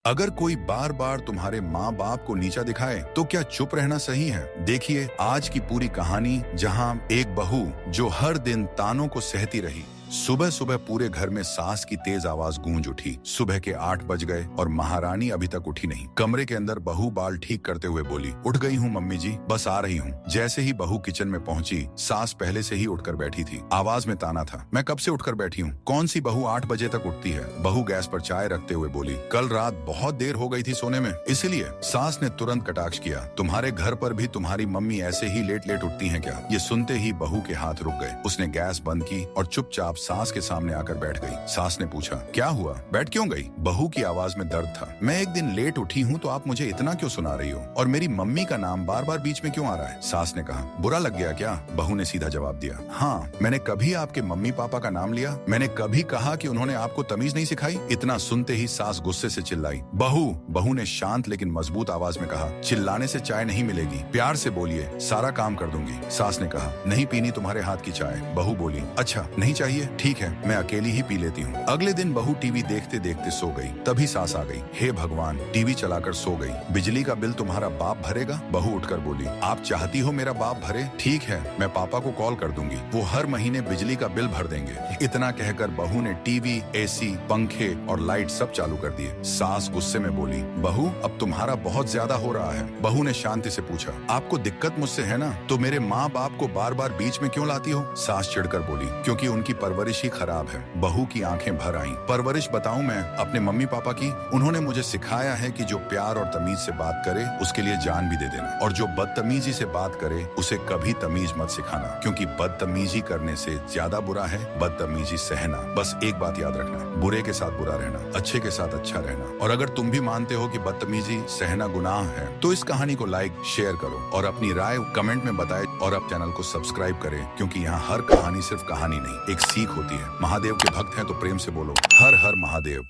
अगर कोई बार बार तुम्हारे माँ बाप को नीचा दिखाए तो क्या चुप रहना सही है? देखिए आज की पूरी कहानी, जहाँ एक बहू जो हर दिन तानों को सहती रही। सुबह सुबह पूरे घर में सास की तेज आवाज गूंज उठी। सुबह के 8 बज गए और महारानी अभी तक उठी नहीं। कमरे के अंदर बहू बाल ठीक करते हुए बोली, उठ गई हूँ मम्मी जी, बस आ रही हूँ। जैसे ही बहू किचन में पहुंची, सास पहले से ही उठकर बैठी थी। आवाज में ताना था, मैं कब से उठकर बैठी हूँ? कौन सी बहू 8 बजे तक उठती है? बहू गैस पर चाय रखते हुए बोली, कल रात बहुत देर हो गई थी सोने में, इसीलिए। सास ने तुरंत कटाक्ष किया, तुम्हारे घर पर भी तुम्हारी मम्मी ऐसे ही लेट लेट उठती है क्या? ये सुनते ही बहू के हाथ रुक गए। उसने गैस बंद की और चुपचाप सास के सामने आकर बैठ गई। सास ने पूछा, क्या हुआ, बैठ क्यों गई? बहू की आवाज में दर्द था। मैं एक दिन लेट उठी हूँ तो आप मुझे इतना क्यों सुना रही हो? और मेरी मम्मी का नाम बार बार बीच में क्यों आ रहा है? सास ने कहा, बुरा लग गया क्या? बहू ने सीधा जवाब दिया, हाँ, मैंने कभी आपके मम्मी पापा का नाम लिया? मैंने कभी कहा कि उन्होंने आपको तमीज नहीं सिखाई? इतना सुनते ही सास गुस्से से चिल्लाई, बहू ने शांत लेकिन मजबूत आवाज में कहा, चिल्लाने से चाय नहीं मिलेगी, प्यार से बोलिए, सारा काम कर दूंगी। सास ने कहा, नहीं पीनी तुम्हारे हाथ की चाय। बहू बोली, अच्छा नहीं चाहिए, ठीक है, मैं अकेली ही पी लेती हूँ। अगले दिन बहू टीवी देखते देखते सो गई। तभी सास आ गई, हे भगवान, टीवी चलाकर सो गई। बिजली का बिल तुम्हारा बाप भरेगा? बहू उठकर बोली, आप चाहती हो मेरा बाप भरे? ठीक है, मैं पापा को कॉल कर दूंगी, वो हर महीने बिजली का बिल भर देंगे। इतना कहकर बहू ने टीवी, एसी, पंखे और लाइट सब चालू कर दिए। सास गुस्से में बोली, बहू अब तुम्हारा बहुत ज्यादा हो रहा है। बहू ने शांति से पूछा, आपको दिक्कत मुझसे है ना, तो मेरे माँ बाप को बार बार बीच में क्यों लाती हो? सास चिढ़कर बोली, क्योंकि उनकी परवरिश ही खराब है। बहू की आंखें भर आईं। परवरिश बताऊं मैं अपने मम्मी पापा की? उन्होंने मुझे सिखाया है कि जो प्यार और तमीज से बात करे उसके लिए जान भी दे देना, और जो बदतमीजी से बात करे उसे कभी तमीज मत सिखाना, क्योंकि बदतमीजी करने से ज्यादा बुरा है बदतमीजी सहना। बस एक बात याद रखना, बुरे के साथ बुरा रहना, अच्छे के साथ अच्छा रहना। और अगर तुम भी मानते हो कि बदतमीजी सहना गुनाह है तो इस कहानी को लाइक शेयर करो और अपनी राय कमेंट में बताएं, और अब चैनल को सब्सक्राइब करें, क्योंकि यहाँ हर कहानी सिर्फ कहानी नहीं, एक सीख होती है। महादेव के भक्त हैं तो प्रेम से बोलो, हर हर महादेव।